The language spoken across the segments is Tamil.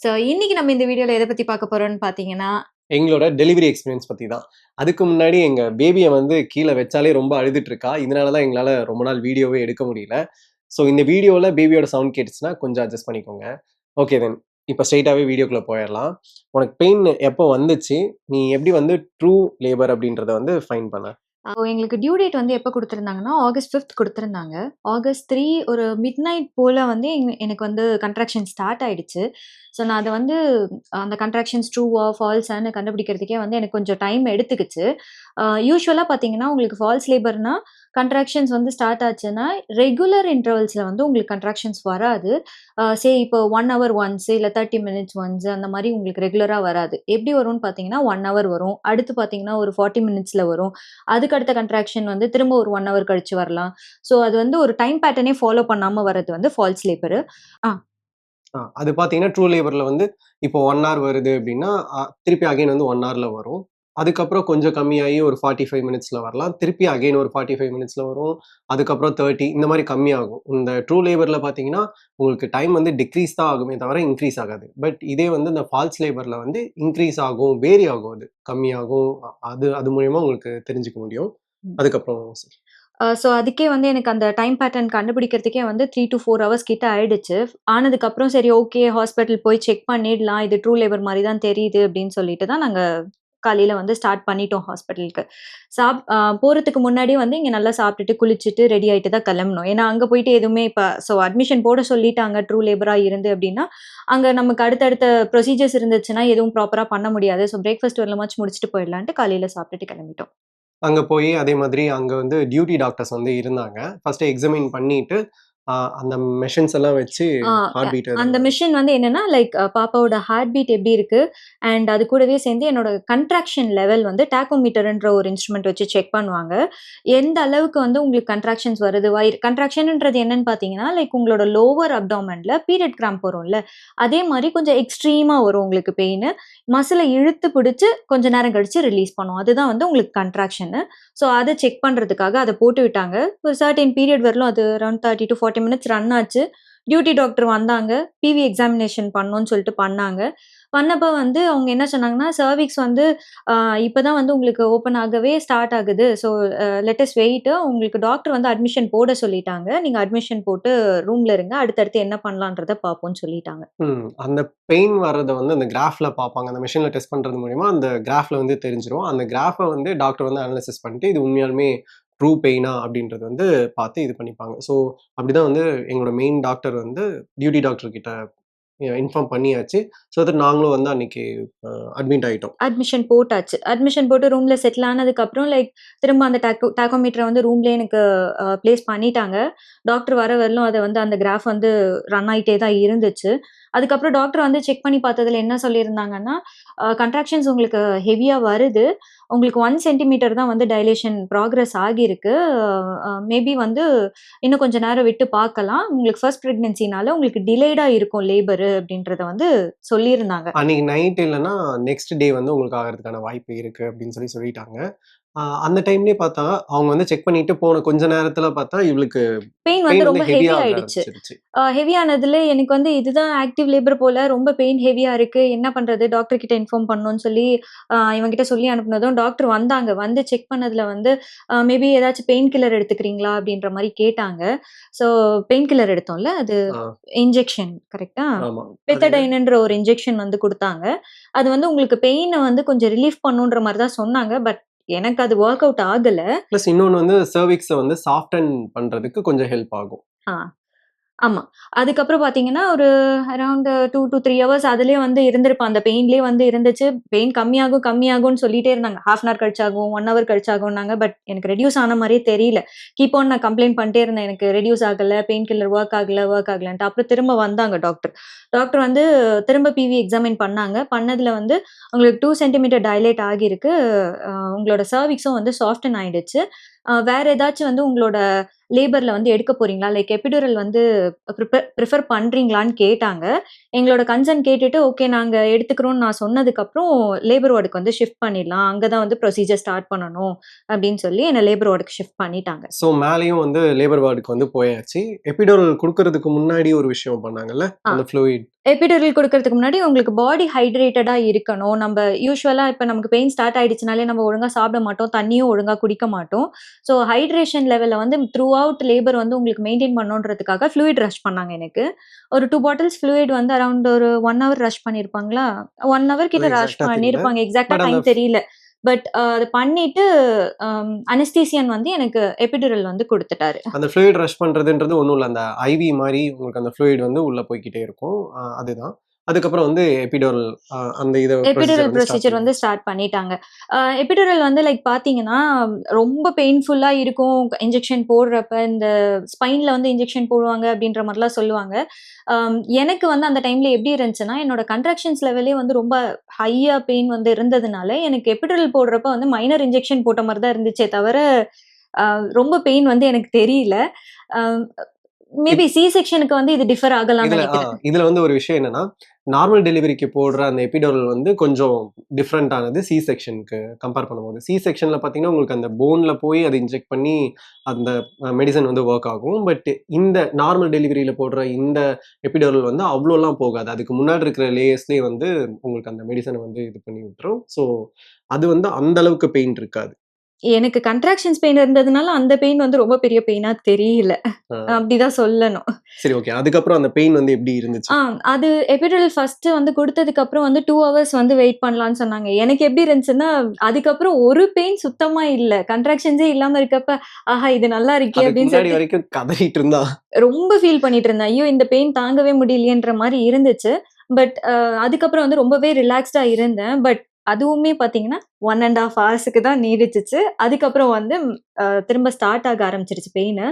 ஸோ இன்னைக்கு நம்ம இந்த வீடியோல எத பத்தி பார்க்க போறோம்னு பார்த்தீங்கன்னா, எங்களோட டெலிவரி எக்ஸ்பீரியன்ஸ் பத்தி தான். அதுக்கு முன்னாடி எங்க பேபிய வந்து கீழ வச்சாலே ரொம்ப அழுதுட்டு இருக்கா. இதனால தான் எங்களால ரொம்ப நாள் வீடியோவே எடுக்க முடியல. ஸோ இந்த வீடியோல பேபியோட சவுண்ட் கேட்டுச்சுன்னா கொஞ்சம் அட்ஜஸ்ட் பண்ணிக்கோங்க. Okay then. இப்ப ஸ்ட்ரெய்ட்டாவே வீடியோக்குள்ள போயிரலாம். உனக்கு பெயின் எப்போ வந்துச்சு? நீ எப்படி வந்து ட்ரூ லேபர் அப்படின்றத வந்து ஃபைண்ட் பண்ண? எங்களுக்கு டியூ டேட் வந்து எப்ப குடுத்திருந்தாங்கன்னா, ஆகஸ்ட் 5த் குடுத்திருந்தாங்க. ஆகஸ்ட் 3 ஒரு மிட் நைட் போல வந்து எனக்கு வந்து கன்ட்ராக்ஷன் ஸ்டார்ட் ஆயிடுச்சு. ஸோ நான் அத வந்து அந்த கன்ட்ராக்ஷன்ஸ் ட்ரூவா, ஃபால்ஸான்னு கண்டுபிடிக்கிறதுக்கே வந்து எனக்கு கொஞ்சம் டைம் எடுத்துக்கிச்சு. யூசுவலா பார்த்தீங்கன்னா, உங்களுக்கு ஃபால்ஸ் லேபர்னா, கன்ட்ராக்ஷன்ஸ் வந்து ஸ்டார்ட் ஆச்சுன்னா, ரெகுலர் இன்டர்வல்ஸ்ல வந்து உங்களுக்கு கன்ட்ராக்ஷன்ஸ் வராது. இப்போ 1 ஹவர் ஒன்ஸ் இல்ல 30 மினிட்ஸ் ஒன்ஸ் அந்த மாரி உங்களுக்கு ரெகுலரா வராது. எப்படி வரும்னு பார்த்தீங்கன்னா, 1 ஹவர் வரும். அடுத்து பார்த்தீங்கன்னா, ஒரு 40 மினிட்ஸ்ல வரும். அதுக்கு அடுத்த கன்ட்ராக்ஷன் வந்து திரும்ப ஒரு 1 ஹவர் கழிச்சு வரலாம். ஸோ அது வந்து ஒரு டைம் பேட்டர்னே ஃபாலோ பண்ணாம வர்றது வந்து ஃபால்ஸ் லேபரு. ஆ. அது பார்த்தீங்கன்னா, ட்ரூ லேபர்ல வந்து இப்போ 1 ஹவர் வருது அப்படின்னா, திருப்பி அகைன் வந்து 1 ஹவர்ல வரும். அதுக்கப்புறம் கொஞ்சம் கம்மியாகி ஒரு 45 மினிட்ஸ்ல வரலாம். திருப்பி அகைன் ஒரு 45 மினிட்ஸ்ல வரும். அதுக்கப்புறம் 30 இந்த மாரி கம்மியாகும். இந்த ட்ரூ லேபர்ல பார்த்தீங்கன்னா, உங்களுக்கு டைம் வந்து டிக்ரீஸ் தான் ஆகுமே தவிர இன்க்ரீஸ் ஆகாது. பட் இதே வந்து இந்த ஃபால்ஸ் லேபர்ல வந்து இன்க்ரீஸ் ஆகும், வேரி ஆகும் அது. கம்மியாகும். அது அது மூலியமா உங்களுக்கு தெரிஞ்சுக்க முடியும். அதுக்கப்புறம் ஸோ அதுக்கே வந்து எனக்கு அந்த டைம் பேட்டர்ன் கண்டுபிடிக்கிறதுக்கே வந்து 3 டூ 4 ஹவர்ஸ் கிட்ட ஆயிடுச்சு. ஆனதுக்கப்புறம் சரி ஓகே ஹாஸ்பிட்டல் போய் செக் பண்ணிடலாம். இது ட்ரூ லேபர் மாரி தான் தெரியுது அப்படின்னு சொல்லிட்டு தான் நாங்க காலையில வந்து ஸ்டார்ட் பண்ணிட்டோம் ஹாஸ்பிட்டலுக்கு. போறதுக்கு முன்னாடி வந்து இங்க நல்லா சாப்பிட்டுட்டு, குளிச்சுட்டு, ரெடி ஆயிட்டு தான் கிளம்புனோம். ஏன்னா அங்க போயிட்டு எதுவுமே அட்மிஷன் போட சொல்லிட்டாங்க ட்ரூ லேபரா இருந்து அப்படின்னா, அங்க நமக்கு அடுத்தடுத்த ப்ரொசீஜர்ஸ் இருந்துச்சுன்னா எதுவும் ப்ராப்பரா பண்ண முடியாது. ஸோ பிரேக்ஃபாஸ்ட் வரலமாச்சும் முடிச்சுட்டு போயிடலான்ட்டு காலையில சாப்பிட்டுட்டு கிளம்பிட்டோம். அங்க போயி அதே மாதிரி அங்க வந்து டியூட்டி டாக்டர்ஸ் வந்து இருந்தாங்க. ஃபர்ஸ்ட்டு எக்ஸாமின் பண்ணிட்டு, அந்த மெஷின்ஸ் எல்லாம் வச்சு ஆ அ ஹார்ட் பீட் அந்த இதெல்லாம் மிஷின் வந்து என்னன்னா, பாப்பாவோட ஹார்ட் பீட் எப்படி இருக்கு? அண்ட் அது கூடவே சேர்ந்து என்னோட கன்ட்ராக்ஷன் லெவல் வந்து டாக்கோமீட்டர்ன்ற ஒரு இன்ஸ்ட்ருமெண்ட் வச்சு செக் பண்ணுவாங்க. எந்த அளவுக்கு வந்து உங்களுக்கு கன்ட்ராக்ஷன்ஸ் வருது? கன்ட்ராக்ஷன்ன்றது என்னன்னு பார்த்தீங்கன்னா, உங்களோட லோவர் அப்டாமன்ல பீரியட் கிராம்ப் வரும்ல, அதே மாரி கொஞ்சம் எக்ஸ்ட்ரீமா வரும் உங்களுக்கு பெயினு. மசில இழுத்து பிடிச்சு கொஞ்ச நேரம் கழிச்சு ரிலீஸ் பண்ணும். அதுதான் வந்து உங்களுக்கு கன்ட்ராக்ஷனு. ஸோ அத செக் பண்றதுக்காக அத போட்டு விட்டாங்க. ஒரு சர்டைன் பீரியட் வரலும் அது அரவுண்ட் 30 டூ 40 மினிட்ஸ் ரன் ஆச்சு. டியூட்டி டாக்டர் வந்தாங்க. பிவி எக்ஸாமினேஷன் பண்ணணும்னு சொல்லிட்டு பண்ணாங்க. பண்ணப்ப வந்து அவங்க என்ன சொன்னாங்கன்னா, சர்விக்ஸ் வந்து அ இப்ப தான் வந்து உங்களுக்கு ஓப்பன் ஆகவே ஸ்டார்ட் ஆகுது. So let us wait. உங்களுக்கு டாக்டர் வந்து அட்மிஷன் போட சொல்லிட்டாங்க. நீங்க அட்மிஷன் போட்டு ரூம்ல இருங்க. அடுத்தடுத்து என்ன பண்ணலான்றத பார்ப்போம்ன்னு சொல்லிட்டாங்க. அந்த பெயின் வர்றத வந்து அந்த கிராஃப்ல பார்ப்பாங்க. அந்த மெஷின்ல டெஸ்ட் பண்றது மூலியமா அந்த கிராஃப்ல வந்து தெரிஞ்சிரும். அந்த கிராஃப வந்து டாக்டர் வந்து அனலைசிஸ் பண்ணிட்டு, இது உண்மையாலுமே ட்ரூ பெயினா அப்படின்றது வந்து பார்த்து இது பண்ணிப்பாங்க. ஸோ அப்படிதான் வந்து எங்களோட மெயின் டாக்டர் வந்து டியூட்டி டாக்டர் கிட்ட இன்ஃபார்ம் பண்ணியாச்சு. ஸோ தட் நாங்களும் வந்து அன்னைக்கு அட்மிட் ஆயிட்டோம். அட்மிஷன் போட்டாச்சு. அட்மிஷன் போட்டு ரூம்ல செட்டில் ஆனதுக்கப்புறம் திரும்ப அந்த டாக்கோமீட்டர வந்து ரூம்லயே எனக்கு பிளேஸ் பண்ணிட்டாங்க. டாக்டர் வர வரலும் அத வந்து அந்த கிராஃப் வந்து ரன் ஆயிட்டே தான் இருந்துச்சு. அதுக்கப்புறம் டாக்டர் வந்து செக் பண்ணி பார்த்ததுல என்ன சொல்லியிருந்தாங்கன்னா, கன்ட்ராக்ஷன்ஸ் உங்களுக்கு ஹெவியா வருது. உங்களுக்கு 1 சென்டிமீட்டர் தான் வந்து டைலேஷன் ப்ராக்ரஸ் ஆகியிருக்கு. மேபி வந்து இன்னும் கொஞ்சம் நேரம் விட்டு பார்க்கலாம். உங்களுக்கு ஃபர்ஸ்ட் பிரெக்னன்சினால உங்களுக்கு டிலேடா இருக்கும் லேபரு அப்படின்றத வந்து சொல்லியிருந்தாங்க. அன்னைக்கு நைட் இல்லன்னா, நெக்ஸ்ட் டே வந்து உங்களுக்கு ஆகறதுக்கான வாய்ப்பு இருக்கு அப்படின்னு சொல்லிட்டாங்க. அந்த டைம்லயே பார்த்தா, அவங்க வந்து செக் பண்ணிட்டு போன கொஞ்ச நேரத்துல பார்த்தா, இவளுக்கு பெயின் வந்து பெயின் வந்து ரொம்ப ஹெவியா ஹெவி ஆக ஆயிடுச்சு. ஆரம்பிச்சிருச்சு. ஹெவி ஆனதுல எனக்கு வந்து இதுதான் ஆக்டிவ் லேபர் போல ரொம்ப பெயின் ஹெவியா இருக்கு. என்ன பண்றது? டாக்டர் கிட்ட இன்ஃபார்ம் பண்ணணும்னு சொல்லி இவன்கிட்ட சொல்லி அனுப்புனதும் டாக்டர் வந்தாங்க. வந்து செக் பண்ணதுல வந்து மேபி ஏதாச்சும் பெயின் கில்லர் எடுத்துக்கிறீங்களா? அப்படின்ற மாரி கேட்டாங்க. ஸோ பெயின் கில்லர் எடுத்தோம்ல, அது ஆ, இன்ஜெக்ஷன் கரெக்ட்டா? ஆமா. அது பெத்தடைன்ன்ற ஒரு இன்ஜெக்ஷன் வந்து குடுத்தாங்க. அது வந்து உங்களுக்கு பெயின வந்து கொஞ்சம் ரிலீஃப் பண்ணுன்ற மாரி தான் சொன்னாங்க. பட் எனக்கு அது வொர்க் அவுட் ஆகல. பிளஸ் இன்னொன்னு வந்து சர்விக்ஸ வந்து சாஃப்டன் பண்றதுக்கு கொஞ்சம் ஹெல்ப் ஆகும். ஆ. ஆமா. அதுக்கப்புறம் பார்த்தீங்கன்னா, ஒரு அரவுண்ட் 2 டூ 3 ஹவர்ஸ் அதிலேயே வந்து இருந்திருப்பேன். அந்த பெயின்லேயே வந்து இருந்துச்சு. பெயின் கம்மியாகும், கம்மியாகும்ன்னு சொல்லிட்டே இருந்தாங்க. 1/2 அன் ஹவர் கழிச்சாகும், 1 ஹவர் கழிச்சாகும்னாங்க. பட் எனக்கு ரெட்யூஸ் ஆன மாரியே தெரியல. கீப் ஆன் நான் கம்ப்ளைண்ட் பண்ணிட்டே இருந்தேன். எனக்கு ரெட்யூஸ் ஆகல, பெயின் கில்லர் வொர்க் ஆகல, வொர்க் ஆகலன்ட்டு. அப்புறம் திரும்ப வந்தாங்க டாக்டர். டாக்டர் வந்து திரும்ப பிவி எக்ஸாமின் பண்ணாங்க. பண்ணதுல வந்து உங்களுக்கு 2 சென்டிமீட்டர் டைலேட் ஆகியிருக்கு. உங்களோட சர்விக்ஸும் வந்து சாஃப்டன் ஆயிடுச்சு. வேற ஏதாச்சும் வந்து உங்களோட லேபர்ல வந்து எடுக்க போறீங்களா? எபிடுரல் வந்து பிரிஃபர் பண்றீங்களான்னு கேட்டாங்க. எங்களோட கன்சர்ன் கேட்டுட்டு, ஓகே நாங்க எடுத்துக்கிறோம்னு நான் சொன்னதுக்கப்புறம், லேபர் வார்டுக்கு வந்து ஷிஃப்ட் பண்ணிடலாம். அங்க தான் வந்து ப்ரொசீஜர் ஸ்டார்ட் பண்ணணும் அப்படின்னு சொல்லி என்ன லேபர் வார்டுக்கு ஷிஃப்ட் பண்ணிட்டாங்க. ஸோ மேலயும் வந்து லேபர் வார்டுக்கு வந்து போயாச்சு. எபிடூரல் குடுக்கறதுக்கு முன்னாடி ஒரு விஷயம் பண்ணாங்கல்ல? ஆ. அந்த ஃப்ளூயிட். எபிடூரல் குடுக்கறதுக்கு முன்னாடி உங்களுக்கு பாடி ஹைட்ரேட்டடா இருக்கணும். நம்ப யூசுவலா இப்ப நமக்கு பெயின் ஸ்டார்ட் ஆயிடுச்சுனாலே நம்ம ஒழுங்கா சாப்பிட மாட்டோம். தண்ணியும் ஒழுங்கா குடிக்க மாட்டோம். ஸோ ஹைட்ரேஷன் லெவல வந்து த்ரூ அவுட் லேபர் வந்து உங்களுக்கு மெயின்டெயின் பண்ணணுன்றதுக்காக ஃப்ளூயிட் ரஷ் பண்ணாங்க எனக்கு. ஒரு 2 பாட்டில்ஸ் ஃப்ளூயிட் வந்து அரவுண்ட் ஒரு 1 ஹவர் ரஷ் பண்ணியிருப்பாங்களா? 1 ஹவர் அது கிட்ட ரஷ் எக்ஸாக்ட்டா தெரியல. பண்ணியிருப்பாங்க. எக்ஸாக்ட்டா பட் அந்த டைம் தெரியல. பட் அத பண்ணிட்டு அனஸ்தீசியன் வந்து எனக்கு எபிடூரல் வந்து குடுத்துட்டாரு. அந்த ஃப்ளூயிட் ரஷ் பண்றதுன்றது ஒண்ணும் இல்ல. அந்த ஐவி மாரி உங்களுக்கு அந்த ஃப்ளூயிட் வந்து உள்ள போய்க்கிட்டே இருக்கும். அதுதான். அதுக்கப்புறம் வந்து எபிடூரல் அந்த ப்ரொசீஜர் எபிடூரல் வந்து ஸ்டார்ட் ப்ரொசீஜர் வந்து பண்ணியாச்சு. ஸ்டார்ட் பண்ணிட்டாங்க. எபிடூரல் வந்து லைக் பார்த்தீங்கன்னா, ரொம்ப பெயின்ஃபுல்லா இருக்கும். இன்ஜெக்ஷன் போடுறப்ப, இந்த ஸ்பைன்ல வந்து இன்ஜெக்ஷன் போடுவாங்க அப்டின்ற மாரிலாம் சொல்லுவாங்க. எனக்கு வந்து அந்த டைம்ல எப்டி இருந்துச்சுன்னா, என்னோட கன்ட்ராக்ஷன்ஸ் லெவலே வந்து ரொம்ப ஹையா பெயின் வந்து இருந்ததுனால, எனக்கு எபிடூரல் போடுறப்ப வந்து மைனர் இன்ஜெக்ஷன் போட்ட மாரி தான் இருந்துச்சே தவிர, அ ரொம்ப பெயின் வந்து எனக்கு தெரியல. அ இப் மேபி சி செக்ஷனுக்கு வந்து இது டிஃபர் ஆகலாம்னு நெனைக்கிறேன். இதுல வந்து ஒரு விஷயம் என்னன்னா, நார்மல் டெலிவரிக்கு போடுற அந்த எபிடூரல் வந்து கொஞ்சம் டிஃபரண்ட் ஆனது சி செக்ஷனுக்கு கம்பேர் பண்ணும்போது. சி செக்ஷன்ல பார்த்தீங்கன்னா, உங்களுக்கு அந்த போன்ல போய் அத இன்ஜெக்ட் பண்ணி அந்த மெடிசின் வந்து வொர்க் ஆகும். பட் இந்த நார்மல் டெலிவரியில போடுற இந்த எபிடூரல் வந்து அவ்ளோலாம் போகாது. அதுக்கு முன்னாடி இருக்கிற லேயர்ஸ்லயே வந்து உங்களுக்கு அந்த மெடிசின வந்து இது பண்ணி விட்டுரும். ஸோ அது வந்து அந்த அளவுக்கு பெயின் இருக்காது. எனக்கு கன்ட்ராக்ஷன்ஸ் பெயின் இருந்ததுனால, அந்த பெயின் வந்து ரொம்ப பெரிய பெயினா தெரியல. அ அப்படிதான் சொல்லணும். சரி ஓகே. அதுக்கப்புறம் அந்த பெயின் வந்து எப்படி இருந்துச்சு? ஆ அது எபிடூரல் ஃபர்ஸ்ட்டு வந்து குடுத்ததுக்கப்புறம் வந்து 2 ஹவர்ஸ் வந்து வெயிட் பண்ணலான்னு சொன்னாங்க. எனக்கு எப்படி இருந்துச்சுன்னா, அதுக்கப்புறம் ஒரு பெயின் சுத்தமா இல்ல. கன்ட்ராக்ஷன்ஸே இல்லாம இருக்கப்ப, ஆஹா! இது நல்லா இருக்கே அதுக்கு அப்படின்னு முன்னாடி சொல்லிட்டு வரைக்கும் கதறிட்டு இருந்தா ரொம்ப ஃபீல் பண்ணிட்டு இருந்தேன். ஐயோ! இந்த பெயின் தாங்கவே முடியலையேன்ற மாரி இருந்துச்சு. பட் அதுக்கப்புறம் வந்து ரொம்பவே ரிலாக்ஸ்டா இருந்தேன். பட் அதுவுமே பார்த்தீங்கன்னா, 1 1/2 ஹார்ஸ்க்கு தான் நீடிச்சுச்சு. அதுக்கப்புறம் வந்து திரும்ப ஸ்டார்ட் ஆக ஆரம்பிச்சுருச்சு பெயினு.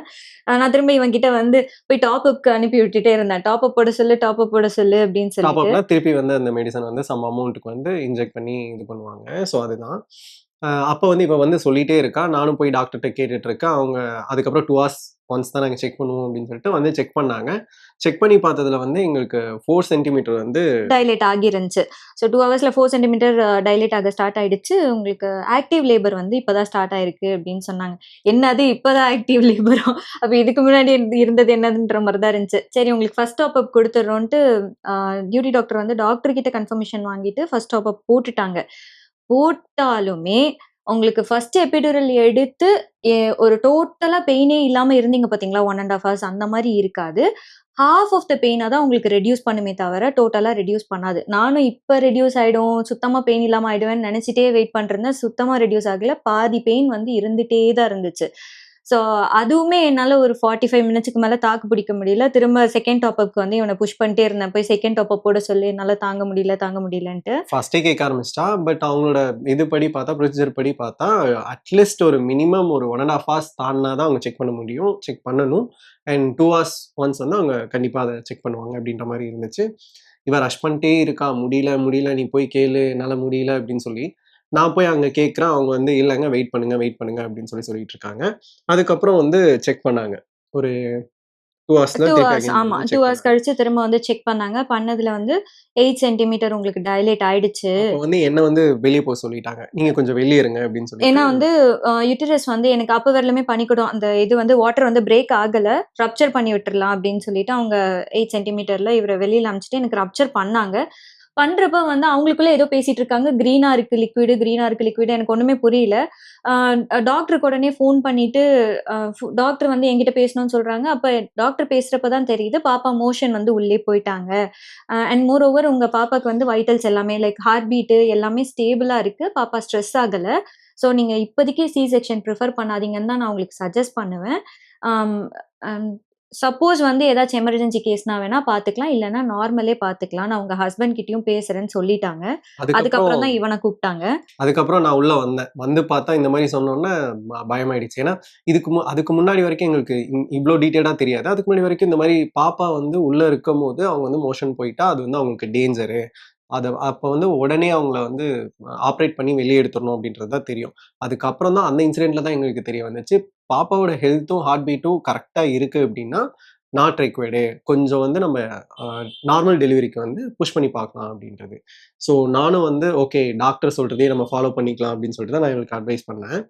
நான் திரும்ப இவன்கிட்ட வந்து போய் டாப் அப்க்கு அனுப்பி விட்டுட்டே இருந்தேன். டாப் அப் போட சொல்லு, டாப் அப் போட சொல்லு அப்படின்னு டாப் சொல்லிட்டு. அப்னா திருப்பி வந்து அந்த மெடிசன் வந்து சம் அமௌண்ட்க்கு வந்து இன்ஜெக்ட் பண்ணி இது பண்ணுவாங்க. ஸோ அதுதான். அப்ப வந்து இவ வந்து சொல்லிட்டே இருக்கா. நானும் போய் டாக்டர்ட்ட கேட்டுட்டு இருக்கேன். அவங்க அதுக்கப்புறம் 2 ஹார்ஸ் ஒன்ஸ் தான் நாங்க செக் பண்ணுவோம் அப்படின்னு சொல்லிட்டு வந்து செக் பண்ணாங்க. செக் பண்ணி பார்த்ததுல வந்து எங்களுக்கு 4 சென்டிமீட்டர் வந்து டைலேட் ஆகிருந்துச்சு. ஸோ 2 ஹவர்ஸ்ல 4 சென்டிமீட்டர் டைலேட் ஆக ஸ்டார்ட் ஆயிடுச்சு. உங்களுக்கு ஆக்டிவ் லேபர் வந்து இப்ப தான் ஸ்டார்ட் ஆயிருக்கு அப்படின்னு சொன்னாங்க. என்னது இப்ப தான் ஆக்டிவ் லேபரா? அப்ப இதுக்கு முன்னாடி இருந்தது என்னதுன்ற மாரி தான் இருந்துச்சு. சரி உங்களுக்கு ஃபர்ஸ்ட் டாப் அப் குடுத்துடுறோன்ட்டு டியூட்டி டாக்டர் வந்து டாக்டர் கிட்ட கன்ஃபர்மேஷன் வாங்கிட்டு ஃபர்ஸ்ட் டாப் அப் போட்டுட்டாங்க. போட்டாலுமே உங்களுக்கு ஃபர்ஸ்ட் எபிடூரல் எடுத்து ஒரு டோட்டலா பெயினே இல்லாம இருந்தீங்க பார்த்தீங்களா? 1 1/2 ஹார்ஸ் அந்த மாரி இருக்காது. ஹால்ஃப் ஆஃப் த பெயினா தான் உங்களுக்கு ரெட்யூஸ் பண்ணுமே தவிர, டோட்டலா ரெட்யூஸ் பண்ணாது. நானும் இப்ப ரெட்யூஸ் ஆயிடும், சுத்தமா பெயின் இல்லாம ஆயிடுவேன்னு நெனச்சுட்டே வெயிட் பண்ணிட்டுருந்தேன். சுத்தமா ரெட்யூஸ் ஆகல. பாதி பெயின் வந்து இருந்துட்டே தான் இருந்துச்சு. ஸோ, அதுவுமே என்னால ஒரு 45 மினிட்ஸ்க்கு மேல தாக்கு பிடிக்க முடியல. திரும்ப செகண்ட் டாப் அப்க்கு வந்து இவன புஷ் பண்ணிட்டே இருந்தேன். போய் செகண்ட் டாப் அப் போட சொல்லு. என்னால தாங்க முடியல, தாங்க முடியலன்ட்டு. ஃபர்ஸ்ட்டே கேட்க ஆரம்பிச்சுட்டா. பட் அவங்களோட ப்ரொசீஜர் படி பார்த்தா, அட்லீஸ்ட் ஒரு மினிமம் ஒரு 1 1/2 ஹார்ஸ் தாண்டுனா தான் அவங்க செக் பண்ண முடியும். செக் பண்ணணும். அண்ட் 2 ஹார்ஸ் ஒன்ஸ் வந்து அவங்க கண்டிப்பா அத செக் பண்ணுவாங்க அப்படின்ற மாரி இருந்துச்சு. இவ ரஷ் பண்ணிட்டே இருக்கா. முடியல, முடியல நீ போய் கேளு. என்னால முடியல அப்படின்னு சொல்லி. நான் போய் அங்க கேட்கிறேன். அவங்க வந்து இல்லங்க வெயிட் பண்ணுங்க, வெயிட் பண்ணுங்க அப்படின்னு சொல்லிட்டு இருக்காங்க. அதுக்கப்புறம் வந்து செக் பண்ணாங்க. ஒரு 2 ஹார்ஸ்ல 2 திருப்பி ஹார்ஸ் அகைன் ஆமா. வந்து 2 செக் ஹார்ஸ் பண்ணாங்க. கழிச்சு திரும்ப வந்து செக் பண்ணாங்க. பண்ணதுல வந்து 8 சென்டிமீட்டர் உங்களுக்கு டைலேட் ஆயிடுச்சு. அப்போ வந்து என்ன வந்து வெளிய போ சொல்லிட்டாங்க. நீங்க கொஞ்சம் வெளிய இருங்க அப்படின்னு சொல்லிட்டு ஏன்னா வந்து யுட்டரஸ் வந்து எனக்கு அப்ப வரலுமே பனிக்கூடம் அந்த இது வந்து வாட்டர் வந்து பிரேக் ஆகல. ரப்ச்சர் பண்ணி விட்டுறலாம் அப்படின்னு சொல்லிட்டு அவங்க 8 சென்டிமீட்டர்ல இவர வெளியில அனுப்பிச்சுட்டு எனக்கு ரப்ச்சர் பண்ணாங்க. பண்றப்ப வந்து அவங்களுக்குள்ள ஏதோ பேசிட்டு இருக்காங்க. கிரீனா இருக்கு லிக்விடு, கிரீனா இருக்கு லிக்விடு எனக்கு ஒண்ணுமே புரியல. அ டாக்டருக்கு உடனே ஃபோன் பண்ணிட்டு டாக்டர் வந்து என்கிட்ட பேசணும்னு சொல்றாங்க. அப்ப டாக்டர் பேசுறப்ப தான் தெரியுது பாப்பா மோஷன் வந்து உள்ளே போயிட்டாங்க. அண்ட் மோர் ஓவர் உங்க பாப்பாக்கு வந்து வைட்டல்ஸ் எல்லாமே லைக் ஹார்ட் பீட் எல்லாமே ஸ்டேபிளா இருக்கு. பாப்பா ஸ்ட்ரெஸ் ஆகல. ஸோ நீங்க இப்போதைக்கு சி செக்ஷன் ப்ரிஃபர் பண்ணாதீங்கன்னு தான் நான் உங்களுக்கு சஜெஸ்ட் பண்ணுவேன். அம் அம் சப்போஸ் வந்து ஏதாச்சும் எமர்ஜென்சி கேஸ்னா வேணா பார்த்துக்கலாம். இல்லன்னா நார்மலே பார்த்துக்கலாம். நான் உங்க ஹஸ்பண்ட் கிட்டயும் பேசுறேன்னு சொல்லிட்டாங்க. அதுக்கப்புறம் அதுக்கப்புறம் தான் இவன கூப்ட்டாங்க. அதுக்கப்புறம் நான் உள்ள வந்தேன். வந்து பார்த்தா இந்த மாரி சொன்னோனே பயமாயிடுச்சு. ஏன்னா, அதுக்கு முன்னாடி வரைக்கும் எங்களுக்கு இவ்ளோ டீட்டெயில்டா தெரியாது. அதுக்கு முன்னாடி வரைக்கும் இந்த மாரி பாப்பா வந்து உள்ள இருக்கும்போது, அவங்க வந்து மோஷன் போயிட்டா, அது வந்து அவங்களுக்கு டேஞ்சரு. அப்ப வந்து உடனே அவங்கள வந்து ஆப்பரேட் பண்ணி வெளிய எடுத்துரணும் அப்படின்றது தான் தெரியும். அதுக்கப்புறம் தான் அந்த இன்சிடென்ட்ல தான் எங்களுக்கு தெரிய வந்துச்சு. பாப்பாவோட ஹெல்த்தும், ஹார்ட் பீட்டும் கரெக்ட்டா இருக்கு அப்படின்னா, நாட் ரிக்வயர்டு. கொஞ்சம் வந்து நம்ம அ நார்மல் டெலிவரிக்கு வந்து புஷ் பண்ணி பார்க்கலாம் அப்படின்றது. ஸோ நானும் வந்து ஓகே டாக்டர் சொல்றதையே நம்ம ஃபாலோ பண்ணிக்கலாம் அப்படின்னு சொல்லிட்டு தான் நான் இவளுக்கு அட்வைஸ் பண்ணேன்.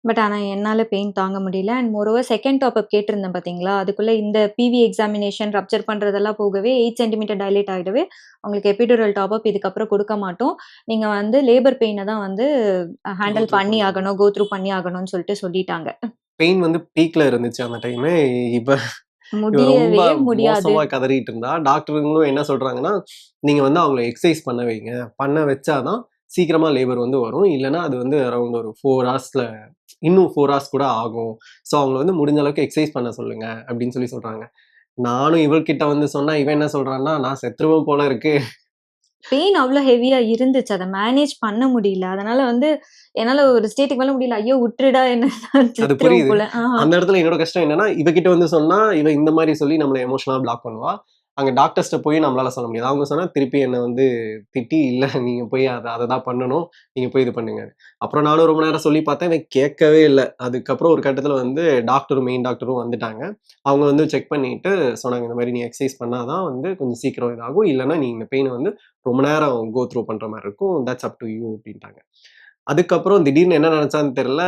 பட் ஆனா என்னால பெயின் தாங்க முடியல. அண்ட் மோரோவர் செகண்ட் டாப் அப் கேட்டிருந்தேன் பார்த்தீங்களா? அதுக்குள்ள இந்த பிவி எக்ஸாமினேஷன், ரப்சர் பண்றதெல்லாம் போகவே 8 சென்டிமீட்டர் டைலேட் ஆயிடவே, உங்களுக்கு எபிடுரல் டாப் அப் இதுக்கப்புறம் குடுக்க மாட்டோம். நீங்க வந்து லேபர் பெயின தான் வந்து கோ ஹேண்டில் த்ரூ பண்ணி பண்ணணும். ஆகணும், கோ த்ரூ பண்ணி ஆகணும்னு சொல்லிட்டு சொல்லிட்டாங்க. பெயின் வந்து பீக்ல இருந்துச்சு அந்த டைமு. இப்ப இவ ரொம்ப முடியவே முடியாது. மோசமா கதறிட்டு இருந்தா. டாக்டருங்களும் என்ன சொல்றாங்கன்னா, நீங்க வந்து அவங்கள எக்சர்சைஸ் பண்ண வைங்க. பண்ண வச்சா தான் சீக்கிரமா லேபர் வந்து வரும். இல்லன்னா அது வந்து அரவுண்ட் ஒரு 4 ஹார்ஸ்ல இன்னும் 4 ஹார்ஸ் கூட ஆகும். ஸோ அவங்கள வந்து முடிஞ்ச அளவுக்கு எக்சர்சைஸ் பண்ண சொல்லுங்க அப்படின்னு சொல்றாங்க. நானும் இவள்கிட்ட வந்து சொன்னா, இவன் என்ன சொல்றான்னா, நான் செத்துருவேன் போல இருக்கு. பெயின் அவ்ளோ ஹெவியா இருந்துச்சு. அத மேனேஜ் பண்ண முடியல. அதனால வந்து என்னால ஒரு ஸ்டேட்டுக்கு மேல முடியல. ஐயோ! விட்டுடுடா என்ன நான் அது செத்துருவேன் புரியுது. போல. அந்த இடத்துல என்னோட கஷ்டம் என்னன்னா, இவகிட்ட வந்து சொன்னா, இவ இந்த மாரி சொல்லி நம்மள எமோஷனலா பிளாக் பண்ணுவா. அங்க டாக்டர்ஸ்ட்ட போய் நம்மளால சொல்ல முடியாது. அவங்க சொன்னா திருப்பி என்ன வந்து திட்டி, "இல்ல நீங்க போய் அத தான் பண்ணணும். நீங்க போய் இது பண்ணுங்க." அப்புறம் நானும் ரொம்ப நேரம் சொல்லி பார்த்தேன். இவன் கேட்கவே இல்ல. அதுக்கப்புறம் ஒரு கட்டத்துல வந்து மெயின் டாக்டரும் வந்துட்டாங்க. அவங்க வந்து செக் பண்ணிட்டு சொன்னாங்க, "இந்த மாரி நீ எக்சர்சைஸ் பண்ணா தான் வந்து கொஞ்சம் சீக்கிரம் இதாகும். இல்லன்னா நீ இந்த பெயின வந்து ரொம்ப நேரம் கோ த்ரூ பண்ற மாரி இருக்கும். தட்ஸ் அப் டூ யூ" அப்படின்ட்டாங்க. அதுக்கப்புறம் திடீர்னு என்ன நெனச்சான்னு தெரியல.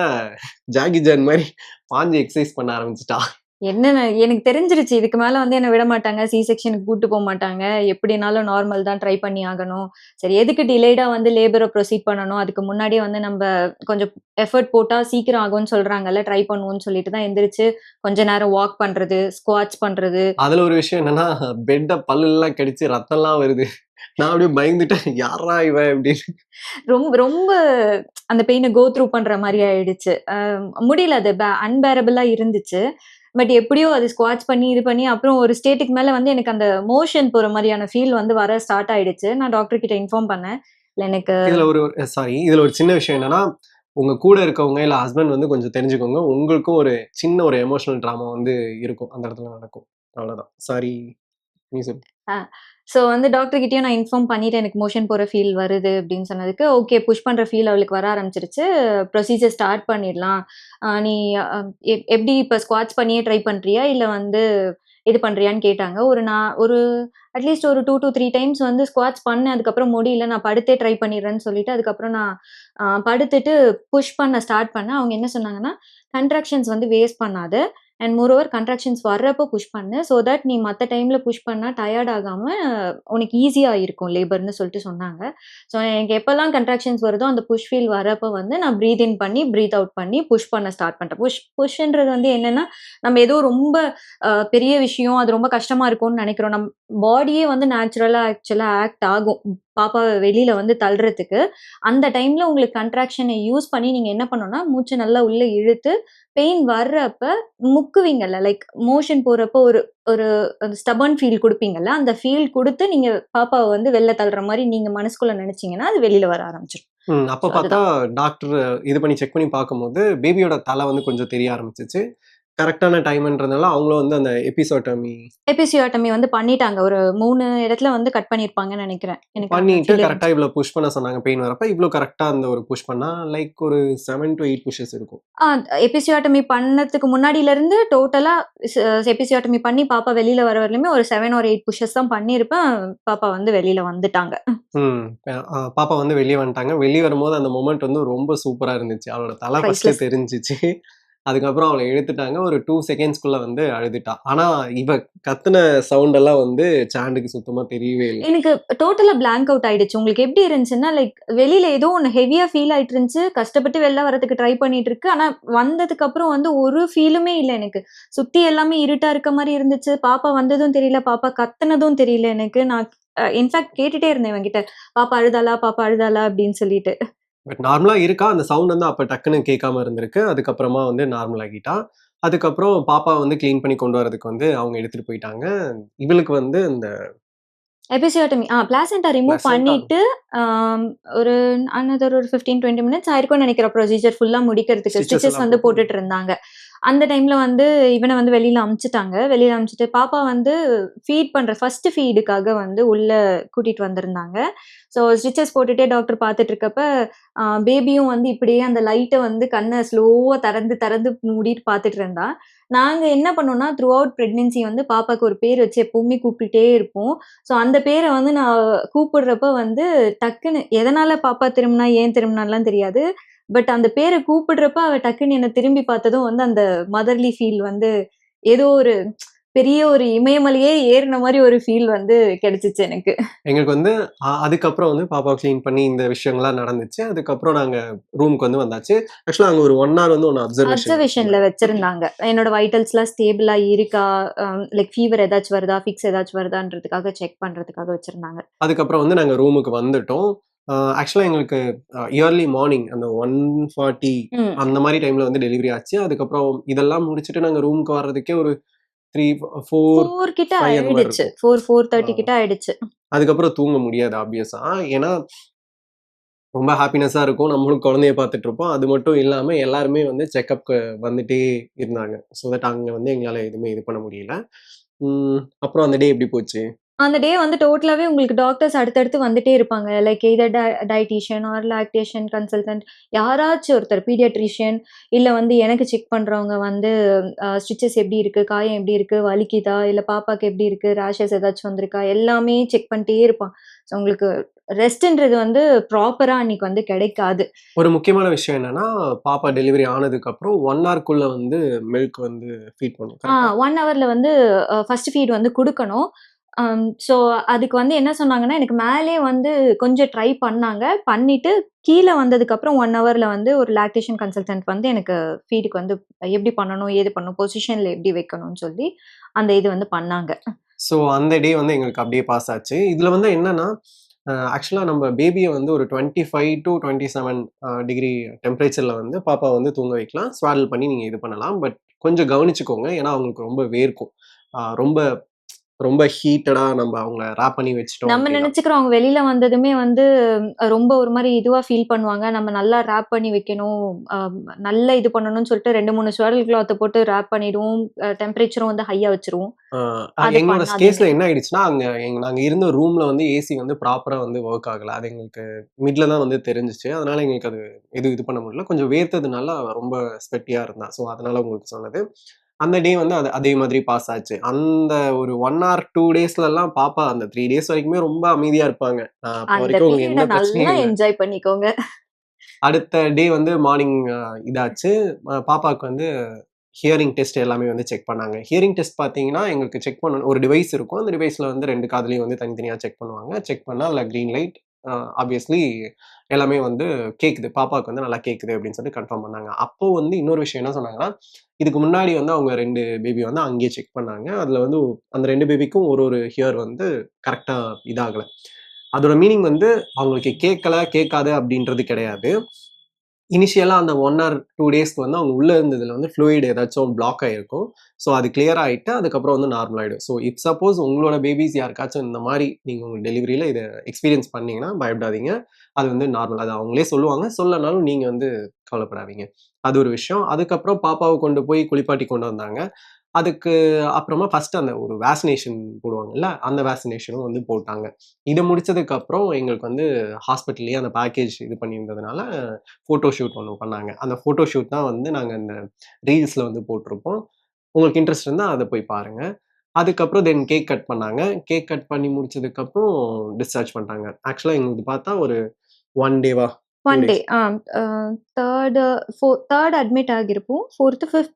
ஜாக்கி சான் மாரி பாஞ்சு எக்சர்சைஸ் பண்ண ஆரம்பிச்சுட்டா. என்னன்னு எனக்கு தெரிஞ்சிருச்சு. இதுக்கு மேல வந்து என்ன விட மாட்டாங்க. சி செக்ஷனுக்கு கூட்டு மாட்டாங்க. எப்படினாலும் நார்மல் தான் ட்ரை பண்ணி ஆகணும். சரி எதுக்கு டிலேய்டா வந்து லேபர ப்ரொசீட் பண்ணணும். அதுக்கு முன்னாடியே வந்து நம்ப கொஞ்சம் எஃபோர்ட் போட்டா சீக்கிரம் ஆகும்னு சொல்றாங்கல்ல. ட்ரை பண்ணுவோம்னு சொல்லிட்டு தான் எந்திரிச்சு கொஞ்ச நேரம் வாக் பண்றது, ஸ்குவாட்ஸ் பண்றது. அதுல ஒரு விஷயம் என்னன்னா, பெட்ட பல்லுலாம் கடிச்சு ரத்தம்லாம் வருது. நான் அப்படியே பயந்துட்டேன். யார்றா இவ? அப்படின்னு. ரொம்ப ரொம்ப அந்த பெயின கோ த்ரூ பண்ற மாரி ஆயிடுச்சு. முடியல அது அன்பேரபிளா இருந்துச்சு. பட் எப்படியோ அது ஸ்குவாட்ஸ் பண்ணி, இது பண்ணி அப்புறம் ஒரு ஸ்டேட்டுக்கு மேல வந்து எனக்கு அந்த மோஷன் போற மாரியான ஃபீல் வந்து வர ஸ்டார்ட் ஆயிடுச்சு. நான் டாக்டர் கிட்ட இன்ஃபார்ம் பண்ணேன். இல்ல எனக்கு இதுல ஒரு இதுல ஒரு சின்ன விஷயம் என்னன்னா, உங்க கூட இருக்கவங்க, இல்ல ஹஸ்பண்ட் வந்து கொஞ்சம் தெரிஞ்சுக்கோங்க. உங்களுக்கும் ஒரு சின்ன ஒரு எமோஷனல் ட்ராமா வந்து இருக்கும். அந்த இடத்துல நடக்கும். அவ்வளவுதான். சாரி. நீ சொல்லு. அ ஸோ வந்து டாக்டர் கிட்டயும் நான் இன்ஃபார்ம் பண்ணிட்டேன். எனக்கு மோஷன் போற ஃபீல் வருது அப்படின்னு சொன்னதுக்கு, ஓகே புஷ் பண்ற ஃபீல் அவளுக்கு வர ஆரம்பிச்சுருச்சு. ப்ரொசீஜர் ஸ்டார்ட் பண்ணிடலாம். நீ அ எப்படி இப்ப ஸ்குவாட்ஸ் பண்ணியே ட்ரை பண்றியா? இல்ல வந்து இது பண்றியான்னு கேட்டாங்க. ஒரு அட்லீஸ்ட் ஒரு 2 டூ 3 டைம்ஸ் வந்து ஸ்குவாட்ஸ் பண்ணேன். அதுக்கப்புறம் முடியல. நான் படுத்தே ட்ரை பண்ணிடுறேன்னு சொல்லிட்டு, அதுக்கப்புறம் நான் படுத்துட்டு புஷ் பண்ண ஸ்டார்ட் பண்ணேன். அவங்க என்ன சொன்னாங்கன்னா, "கன்ட்ராக்ஷன்ஸ் வந்து வேஸ்ட் பண்ணாத. அண்ட் மோரோவர் கன்ட்ராக்ஷன்ஸ் வர்றப்போ புஷ் பண்ணு. சோ தட் நீ மத்த டைம்ல புஷ் பண்ணா டயர்ட் ஆகாம உனக்கு ஈஸியா இருக்கும் லேபர்ன்னு சொல்லிட்டு சொன்னாங்க. ஸோ எனக்கு எப்பலாம் கன்ட்ராக்ஷன்ஸ் வருதோ அந்த புஷ் ஃபீல் வரப்போ வந்து நான் பிரீத் இன் பண்ணி, பிரீத் அவுட் பண்ணி புஷ் பண்ண ஸ்டார்ட் பண்ணிட்டேன். புஷ்ன்றது வந்து என்னன்னா, நம்ம ஏதோ ரொம்ப பெரிய விஷயம், அது ரொம்ப கஷ்டமா இருக்கும்னு நெனைக்கிறோம். பாடியே வந்து நேச்சுரலா ஆக்சுவலா ஆக்ட் ஆகும். பாப்பாவ வெளில வந்து தள்றதுக்கு. அந்த டைம்ல உங்களுக்கு கன்ட்ராக்ஷன யூஸ் பண்ணி நீங்க என்ன பண்ணணும்னா, மூச்ச நல்லா உள்ள இழுத்து பெயின் வர்றப்ப முக்குவீங்கல்ல, லைக் மோஷன் போறப்போ ஒரு ஒரு ஸ்டபர்ன் ஃபீல் குடுப்பீங்கல்ல, அந்த ஃபீல் குடுத்து நீங்க பாப்பாவ வந்து வெளில தள்ளுற மாரி நீங்க மனசுக்குள்ள நெனச்சீங்கன்னா, அது வெளில வர ஆரம்பிச்சுரும். அப்ப ஸோ பார்த்தா அதுதான். டாக்டர் இது பண்ணி செக் பண்ணி பார்க்கும்போது, பேபியோட தல வந்து கொஞ்சம் தெரிய ஆரம்பிச்சுச்சு. கரெக்ட்டான டைம்ன்றதுனால அவங்களும் வந்து அந்த எபிசோட்டமி எபிசியோட்டமி வந்து பண்ணிட்டாங்க. ஒரு 3 இடத்துல வந்து கட் பண்ணியிருப்பாங்கன்னு நெனைக்கிறேன். எனக்கு அந்த பண்ணிட்டு ஃபீல் கரெக்ட்டா இருந்துச்சு. இவ்ளோ புஷ் பண்ண சொன்னாங்க பெயின் வரப்ப. இவ்ளோ கரெக்ட்டா அந்த ஒரு புஷ் பண்ணா லைக் ஒரு 7 டூ 8 புஷஸ் இருக்கும். ஆ எபிசியோட்டமி பண்ணதுக்கு முன்னாடிலருந்து டோட்டலா ஸ் எபிசியோட்டமி பண்ணி பாப்பா வெளில வர வரையிலுமே ஒரு 7 ஆர் 8 புஷஸ் தான் பண்ணியிருப்பேன். பாப்பா வந்து வெளில வந்துட்டாங்க. ம். பாப்பா வந்து வெளிய வந்துட்டாங்க. வெளிய வரும்போது அந்த மொமெண்ட் வந்து ரொம்ப சூப்பரா இருந்துச்சு. அவளோட தல ஃபர்ஸ்ட்டு பிரைஸ்லெஸ். தெரிஞ்சுச்சு. அதுக்கப்புறம் அவள எடுத்துட்டாங்க. ஒரு 2 செகண்ட்ஸ்குள்ள வந்து அழுதுட்டா. ஆனா இவ கத்துன சவுண்ட் எல்லாம் வந்து சாண்டுக்கு சுத்தமா தெரியவே இல்ல. எனக்கு டோட்டலா பிளாங்க் அவுட் ஆயிடுச்சு. உங்களுக்கு எப்படி இருந்துச்சுன்னா, லைக் வெளியில ஏதோ ஒண்ணு ஹெவியா ஃபீல் ஆயிட்டு இருந்துச்சு. கஷ்டப்பட்டு வெளில வரதுக்கு ட்ரை பண்ணிட்டு இருக்கு. ஆனா வந்ததுக்கு அப்புறம் வந்து ஒரு ஃபீலுமே இல்ல எனக்கு. சுத்தி எல்லாமே இருட்டா இருக்க மாரி இருந்துச்சு. பாப்பா வந்ததும் தெரியல. பாப்பா கத்துனதும் தெரியல எனக்கு. நான் இன்ஃபாக்ட் கேட்டுட்டே இருந்தேன் இவன்கிட்ட. பாப்பா அழுதாளா? பாப்பா அழுதாளா? அப்படின்னு சொல்லிட்டு. பட் நார்மலா இருக்கா. அந்த சவுண்ட் வந்து அப்ப டக்குன்னு கேட்காம இருந்திருக்கு. அதுக்கப்புறமா வந்து நார்மல் ஆகிட்டா. அதுக்கப்புறம் பாப்பாவ வந்து கிளீன் பண்ணி கொண்டு வரதுக்கு வந்து அவங்க எடுத்துட்டு போயிட்டாங்க. இவளுக்கு வந்து இந்த எபிசியோட்டமி பிளாசென்டா ரிமூவ் பிளசன்டா பண்ணிட்டு, ஆம் ஒரு அனதர் ஒரு 15, 20 மினிட்ஸ் ஆயிருக்கும்னு நெனைக்கிறேன் ப்ரொசீஜர் ஃபுல்லா முடிக்கிறதுக்கு. ஸ்டிச்சஸ் ஸ்டிச்சஸ் எல்லாம் வந்து போட்டு போட்டுட்டு இருந்தாங்க. அந்த டைம்ல வந்து இவன வந்து வெளியில அனுப்பிச்சுட்டாங்க. வெளியில அனுப்பிச்சுட்டு பாப்பா வந்து ஃபீட் பண்ற ஃபர்ஸ்ட் ஃபீடுக்காக வந்து உள்ள கூட்டிட்டு வந்திருந்தாங்க. ஸோ ஸ்டிச்சஸ் போட்டுட்டே டாக்டர் பார்த்துட்டு இருக்கப்ப, பேபியும் வந்து இப்படியே அந்த லைட்ட வந்து கண்ண ஸ்லோவா திறந்து திறந்து மூடிட்டு பார்த்துட்டு இருந்தா. நாங்க என்ன பண்ணோம்னா, த்ரூ அவுட் பிரெக்னன்சி வந்து பாப்பாக்கு ஒரு பேர் வச்சு எப்பவுமே கூப்பிட்டுட்டே இருப்போம். ஸோ அந்த பேர வந்து நான் கூப்பிடுறப்ப வந்து டக்குன்னு எதனால பாப்பா திரும்புனா, ஏன் திரும்புனான்லாம் தெரியாது. பட் அந்த பேர கூப்பிடுறப்ப அவ டக்குன்னு என்ன திரும்பி பார்த்ததும் வந்து அந்த மதர்லி ஃபீல் வந்து ஏதோ ஒரு பெரிய ஒரு இமயமலையே ஏறுன மாரி ஒரு ஃபீல் வந்து கிடைச்சுச்சு எனக்கு. எங்களுக்கு வந்து அதுக்கப்புறம் வந்து பாப்பாவ கிளீன் பண்ணி இந்த விஷயங்கள்லாம் நடந்துச்சு. அதுக்கப்புறம் நாங்க ரூமுக்கு வந்து வந்தாச்சு. ஆக்சுவலா அங்க ஒரு 1 ஹவர் வந்து ஒண்ணு அப்சர்வேஷன்ல அப்சர்வேஷன்ல வச்சிருந்தாங்க. வச்சிருந்தாங்க. என்னோட வைட்டல்ஸ்லாம் ஸ்டேபிளா இருக்கா? லைக் ஃபீவர் ஏதாச்சும் வருதா? ஃபிக்ஸ் ஏதாச்சும் வருதான்றதுக்காக செக் பண்றதுக்காக வச்சிருந்தாங்க. அதுக்கப்புறம் வந்து நாங்க ரூமுக்கு வந்துட்டோம். ஆக்சுவலா எங்களுக்கு இயர்லி மார்னிங் அந்த 1:40 ம். அந்த மாரி டைம்ல வந்து டெலிவரி ஆச்சு. அதுக்கப்புறம் இதெல்லாம் முடிச்சுட்டு நாங்க ரூமுக்கு வர்றதுக்கே ஒரு 3, 4, 4 கிட்ட 5 அந்த மாரி ஆயிடுச்சு. இருக்கும். 4:30 ஆ கிட்ட ஆயிடுச்சு. அதுக்கப்புறம் தூங்க முடியாது ஆப்வியஸா. ஏன்னா ரொம்ப ஹாப்பினஸ்ஸா இருக்கும். நம்மளும் குழந்தைய பார்த்துட்டு இருப்போம். அது மட்டும் இல்லாம எல்லாருமே வந்து செக்கப்க்கு வந்துட்டே இருந்தாங்க. ஸோ தட் அங்க வந்து எங்களால எதுவுமே இது பண்ண முடியல. அப்புறம் அந்த டே எப்படி போச்சு? அந்த டே வந்து டோட்டலாவே உங்களுக்கு டாக்டர்ஸ் அடுத்தடுத்து வந்துட்டே இருப்பாங்க. Like either dietitian or lactation consultant யாராச்சும் ஒருத்தர் பீடியாட்ரிஷியன் இல்ல வந்து எனக்கு செக் பண்றவங்க வந்து ஸ்டிச்சஸ் எப்படி இருக்கு? காயம் எப்படி இருக்கு? வலிக்குதா? இல்ல பாப்பாக்கு எப்படி இருக்கு? ரேஷஸ் ஏதாச்சும் வந்திருக்கா? எல்லாமே செக் பண்ணிட்டே இருப்பான். ஸோ உங்களுக்கு ரெஸ்ட்ன்றது வந்து ப்ராப்பரா அன்னைக்கு வந்து கிடைக்காது. ஒரு முக்கியமான விஷயம் என்னன்னா, பாப்பா டெலிவரி ஆனதுக்கப்புறம் 1 ஹார்க்குள்ள வந்து மில்க் வந்து ஃபீட் பண்ணும். கரெக்ட்டா? 1 ஹவர்ல வந்து ஃபர்ஸ்ட் ஃபீட் வந்து குடுக்கணும். ஸோ அதுக்கு வந்து என்ன சொன்னாங்கன்னா, எனக்கு மேலயே வந்து கொஞ்சம் ட்ரை பண்ணாங்க. பண்ணிட்டு கீழ வந்ததுக்கப்புறம் 1 ஹவர்ல வந்து ஒரு லாக்டேஷன் கன்சல்டன்ட் வந்து எனக்கு ஃபீடுக்கு வந்து எப்படி பண்ணணும், ஏது பண்ணணும், பொசிஷன்ல எப்படி வைக்கணும்னு சொல்லி அந்த இது வந்து பண்ணாங்க. ஸோ அந்த டே வந்து எங்களுக்கு அப்படியே பாஸ் ஆச்சு. இதுல வந்து என்னன்னா, ஆக்சுவலா நம்ம பேபிய வந்து ஒரு 25-27 டிகிரி டெம்பரேச்சர்ல வந்து பாப்பாவ வந்து தூங்க வைக்கலாம். ஸ்வாடில் பண்ணி நீங்க இது பண்ணலாம். பட் கொஞ்சம் கவனிச்சுக்கோங்க. ஏன்னா அவங்களுக்கு ரொம்ப வேர்க்கும். ரொம்ப ரொம்ப ஹீட்டடா நம்ம அவங்கள ராப் பண்ணி வச்சுட்டோம் நம்ம அப்படின்னா. நெனச்சுக்கிறோம் அவங்க வெளில வந்ததுமே வந்து ரொம்ப ஒரு மாரி இதுவா ஃபீல் பண்ணுவாங்க. நம்ம நல்லா ராப் பண்ணி வைக்கணும். அ நல்லா இது பண்ணணும்னு சொல்லிட்டு 2, 3 ஸ்வாடல் கிளாத்த போட்டு ராப் பண்ணிடுவோம். டெம்பரேச்சரும் வந்து ஹையா வச்சுருவோம். ஆ அது எங்களோட பண்ணாதீங்க. கேஸ்ல என்ன ஆயிடுச்சுன்னா, அங்க நாங்க இருந்த ரூம்ல வந்து ஏசி வந்து ப்ராப்பரா வந்து வொர்க் ஆகல. அது எங்களுக்கு மிட்ல தான் வந்து தெரிஞ்சுச்சு. அதனால எங்களுக்கு அது எதுவும் இது பண்ண முடியல. கொஞ்சம் வேர்த்ததுனால அவ ரொம்ப ஸ்வெட்டியா இருந்தா. ஸோ அதனால உங்களுக்கு சொன்னது. அந்த டே வந்து அதே மாதிரி பாஸ் ஆச்சு. அந்த ஒரு 1 ஆர் 2 டேஸ்லலாம் பாப்பா அந்த 3 டேஸ் வரைக்குமே ரொம்ப அமைதியா இருப்பாங்க. அப்ப அந்த வரைக்கும் உங்களுக்கு பீரியட எந்த நல்லா பிரச்சனையும் இல்ல. என்ஜாய் பண்ணிக்கோங்க. அடுத்த டே வந்து மார்னிங் இதாச்சு. பாப்பாவுக்கு வந்து ஹியரிங் டெஸ்ட் எல்லாமே வந்து செக் பண்ணாங்க. ஹியரிங் டெஸ்ட் பார்த்தீங்கன்னா, எங்களுக்கு செக் பண்ணணும் ஒரு டிவைஸ் இருக்கும். அந்த டிவைஸ்ல வந்து 2 காதுலயும் வந்து தனித்தனியா செக் பண்ணுவாங்க. செக் பண்ணா அதில கிரீன் லைட் ஆப்வியஸ்லி எல்லாமே வந்து கேக்குது. பாப்பாவுக்கு வந்து நல்லா கேக்குது அப்படின்னு சொல்லி கன்ஃபார்ம் பண்ணாங்க. அப்போ வந்து இன்னொரு விஷயம் என்ன சொன்னாங்கன்னா, இதுக்கு முன்னாடி வந்து அவங்க 2 பேபி வந்து அங்கேயே செக் பண்ணாங்க. அதில வந்து அந்த 2 பேபிக்கும் ஒரு ஹியர் வந்து கரெக்ட்டா இதாகல. அதோட மீனிங் வந்து அவங்களுக்கு கேட்கல, கேட்காது அப்படின்றது கிடையாது. இனிஷியலா அந்த 1 ஆர் 2 டேஸ்க்கு வந்து அவங்க உள்ள இருந்ததுல வந்து ஃப்ளூயிட் ஏதாச்சும் பிளாக் ஆயிருக்கும். ஸோ அது கிளியர் ஆயிட்டு அதுக்கப்புறம் வந்து நார்மல் ஆயிடும். ஸோ இஃப் சப்போஸ் உங்களோட பேபிஸ் யாருக்காச்சும் இந்த மாரி நீங்க உங்க டெலிவரில இத எக்ஸ்பீரியன்ஸ் பண்ணீங்கன்னா பயப்படாதீங்க. அது வந்து நார்மல். அது அவங்களே சொல்லுவாங்க. சொல்லனாலும் நீங்க வந்து கவலைப்படாதீங்க. அது ஒரு விஷயம். அதுக்கப்புறம் பாப்பாவ கொண்டு போய் குளிப்பாட்டி கொண்டு வந்தாங்க. அதுக்கு அப்புறமா ஃபர்ஸ்ட் அந்த ஒரு வேக்சினேஷன் போடுவாங்கல்ல, அந்த வேக்சினேஷனும் வந்து போட்டாங்க. இத முடிச்சதுக்கு அப்புறம் எங்களுக்கு வந்து ஹாஸ்பிட்டல்லயே அந்த பேக்கேஜ் இது பண்ணியிருந்ததுனால, ஃபோட்டோ ஷூட் ஒண்ணு பண்ணாங்க. அந்த ஃபோட்டோ ஷூட் தான் வந்து நாங்க இந்த ரீல்ஸ்ல வந்து போட்டிருப்போம். உங்களுக்கு இன்ட்ரெஸ்ட் இருந்தா அத போய் பாருங்க. அதுக்கப்புறம் தென் கேக் கட் பண்ணாங்க. கேக் கட் பண்ணி முடிச்சதுக்கப்புறம் டிஸ்சார்ஜ் பண்ணிட்டாங்க. ஆக்சுவலா எங்களுது பார்த்தா ஒரு 1 டேவா 2 1 டே. டேஸ் 3 அட்மிட் ஆகியிருப்போம். 4த், 5த்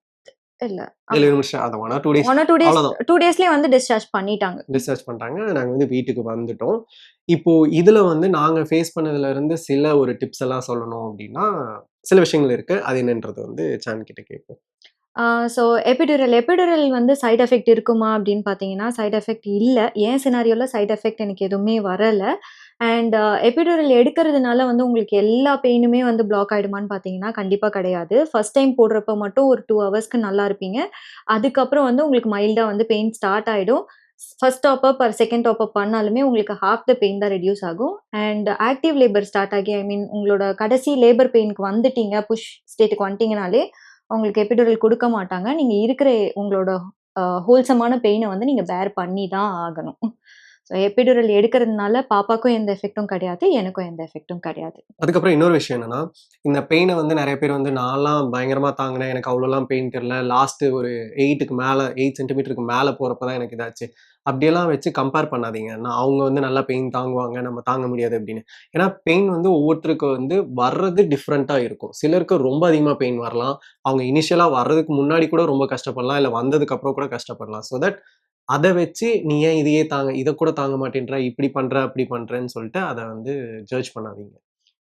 இல்ல. ஆமா. டெலிவரி முடிச்சு அத 1 ஆர் 2 டேஸ் 1 ஆர் 2 டேஸ் அவ்வளோதான். 2 டேஸ்லயே வந்து டிஸ்சார்ஜ் பண்ணிட்டாங்க. டிஸ்சார்ஜ் பண்ணிட்டாங்க. நாங்க வந்து வீட்டுக்கு வந்துட்டோம். இப்போ இதுல வந்து நாங்க ஃபேஸ் பண்ணதுல இருந்து சில ஒரு டிப்ஸ் எல்லாம் சொல்லணும் அப்டின்னா, சில விஷயங்கள் இருக்கு. அது என்னன்றது வந்து சான் கிட்ட கேட்போம். ஆ ஸோ எபிடுரல் வந்து சைட் எஃபெக்ட் இருக்குமா அப்படின்னு பார்த்தீங்கன்னா, சைட் எஃபெக்ட் இல்ல. என் சினாரியோல சைட் எஃபெக்ட் எனக்கு எதுவுமே வரல. அண்ட் எபிடுரல் எடுக்கிறதுனால வந்து உங்களுக்கு எல்லா பெயினுமே வந்து பிளாக் ஆயிடுமான்னு பார்த்தீங்கன்னா, கண்டிப்பா கிடையாது. ஃபர்ஸ்ட் டைம் போடுறப்ப மட்டும் ஒரு 2 ஹவர்ஸ்க்கு நல்லா இருப்பீங்க. அதுக்கப்புறம் வந்து உங்களுக்கு மைல்டா வந்து பெயின் ஸ்டார்ட் ஆயிடும். First top up or second top up பண்ணாலுமே உங்களுக்கு ஹால்ஃப் த பெயின் தான் ரெட்யூஸ் ஆகும். அண்ட் ஆக்டிவ் லேபர் ஸ்டார்ட் ஆகி ஐ மீன் உங்களோட கடைசி லேபர் பெயினுக்கு வந்துட்டீங்க, புஷ் ஸ்டேட்டுக்கு வந்துட்டீங்கனாலே உங்களுக்கு எபிடுரல் குடுக்க மாட்டாங்க. நீங்க இருக்கிற உங்களோட ஹோல்சமான பெயின வந்து நீங்க பேர் பண்ணி தான் ஆகணும். ஸோ எபிடுரல் எடுக்கிறதுனால பாப்பாக்கும் எந்த எஃபெக்ட்டும் கிடையாது, எனக்கும் எந்த எஃபெக்ட்டும் கிடையாது. அதுக்கப்புறம் இன்னொரு விஷயம் என்னன்னா, இந்த பெயின வந்து நெறைய பேர் வந்து நான்லாம் பயங்கரமா தாங்குனேன். எனக்கு அவ்வளோலாம் பெயின் தெரியல. லாஸ்ட் ஒரு 8க்கு மேல 8 சென்டிமீட்டருக்கு மேல போறப்ப தான் எனக்கு இதாச்சு. அப்படியெல்லாம் வச்சு கம்பேர் பண்ணாதீங்க. அவங்க வந்து நல்லா பெயின் தாங்குவாங்க, நம்ம தாங்க முடியாது அப்படின்னு. ஏன்னா பெயின் வந்து ஒவ்வொருத்தருக்கு வந்து வர்றது டிஃப்ரெண்ட்டா இருக்கும். சிலருக்கு ரொம்ப அதிகமா பெயின் வரலாம். அவங்க இனிஷியலா வர்றதுக்கு முன்னாடி கூட ரொம்ப கஷ்டப்படலாம். இல்ல வந்ததுக்கு அப்புறம் கூட கஷ்டப்படலாம். ஸோ தட் அத வச்சு நீ ஏன் இதையே இத கூட தாங்க மாட்டேன்ற, இப்படி பண்ற, அப்படி பண்றேன்னு சொல்லிட்டு அத வந்து ஜட்ஜ் பண்ணாதீங்க.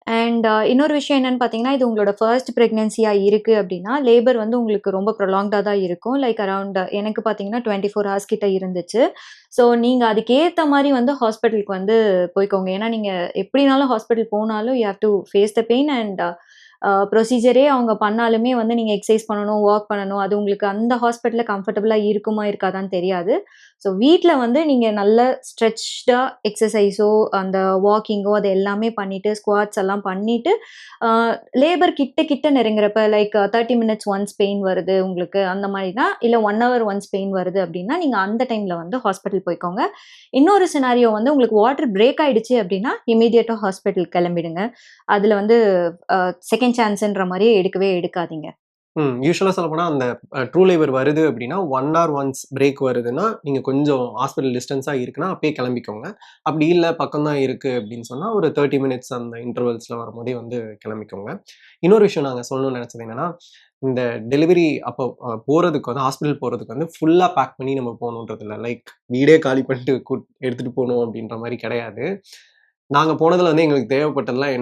அண்ட் இன்னொரு விஷயம் என்னன்னு பார்த்தீங்கன்னா, இது உங்களோட ஃபர்ஸ்ட் பிரெக்னன்சியா இருக்கு அப்டின்னா, லேபர் வந்து உங்களுக்கு ரொம்ப ப்ரொலாங்டா தான் இருக்கும். லைக் அரவுண்ட் எனக்கு பார்த்தீங்கன்னா 24 ஹார்ஸ் கிட்ட இருந்துச்சு. ஸோ நீங்க அதுக்கேத்த மாரி வந்து ஹாஸ்பிட்டலுக்கு வந்து போய்க்கோங்க. ஏன்னா நீங்க எப்படினாலும் ஹாஸ்பிட்டல் போனாலும் you have to face the pain and ப்ரொசீஜரே அவங்க பண்ணாலுமே வந்து நீங்க எக்சர்சைஸ் பண்ணணும், வாக் பண்ணணும். அது உங்களுக்கு அந்த ஹாஸ்பிட்டல்ல கம்ஃபர்டபுளா இருக்குமா, இருக்காதான்னு தெரியாது. ஸோ வீட்ல வந்து நீங்க நல்ல ஸ்ட்ரெச்டா எக்ஸர்சைஸோ, அந்த வாக்கிங்கோ அது எல்லாமே பண்ணிட்டு, ஸ்குவாட்ஸ் எல்லாம் பண்ணிட்டு, அ லேபர் கிட்ட கிட்ட நெருங்குறப்ப லைக் 30 மினிட்ஸ் ஒன்ஸ் பெயின் வருது உங்களுக்கு அந்த மாரினா, இல்ல 1 ஹவர் ஒன்ஸ் பெயின் வருது அப்டின்னா, நீங்க அந்த டைம்ல வந்து ஹாஸ்பிட்டல் போய்க்கோங்க. இன்னொரு சினாரியோ வந்து உங்களுக்கு வாட்டர் பிரேக் ஆயிடுச்சு அப்டின்னா, இம்மீடியட்டா ஹாஸ்பிட்டல் கெளம்பிடுங்க. அதுல வந்து செகண்ட் சான்ஸ்ன்ற மாரி எடுக்கவே எடுக்காதீங்க. யூசுவலா சொல்லப்போனா அந்த ட்ரூ லேபர் வருது அப்படின்னா, 1 ஹவர் ஒன்ஸ் பிரேக் வருதுன்னா, நீங்க கொஞ்சம் ஹாஸ்பிட்டல் டிஸ்டன்ஸா இருக்குன்னா, அப்பயே கிளம்பிக்கோங்க. அப்படி இல்ல பக்கம் தான் இருக்கு அப்படின்னு சொன்னா, ஒரு 30 மினிட்ஸ் அந்த இன்டர்வல்ஸ்ல வரும்போதே வந்து கிளம்பிக்கோங்க. இன்னொரு விஷயம் நாங்க சொல்லணும்னு நெனச்சது என்னன்னா, இந்த டெலிவரி அப்போ போறதுக்கு வந்து ஹாஸ்பிட்டல் போறதுக்கு வந்து ஃபுல்லா பேக் பண்ணி நம்ம போணுன்றது இல்ல. லைக் வீடே காலி பண்ணிட்டு எடுத்துட்டு போணும் அப்படின்ற மாரி கிடையாது. நாங்க போனதுல வந்து எங்களுக்கு தேவைப்பட்டதெல்லாம்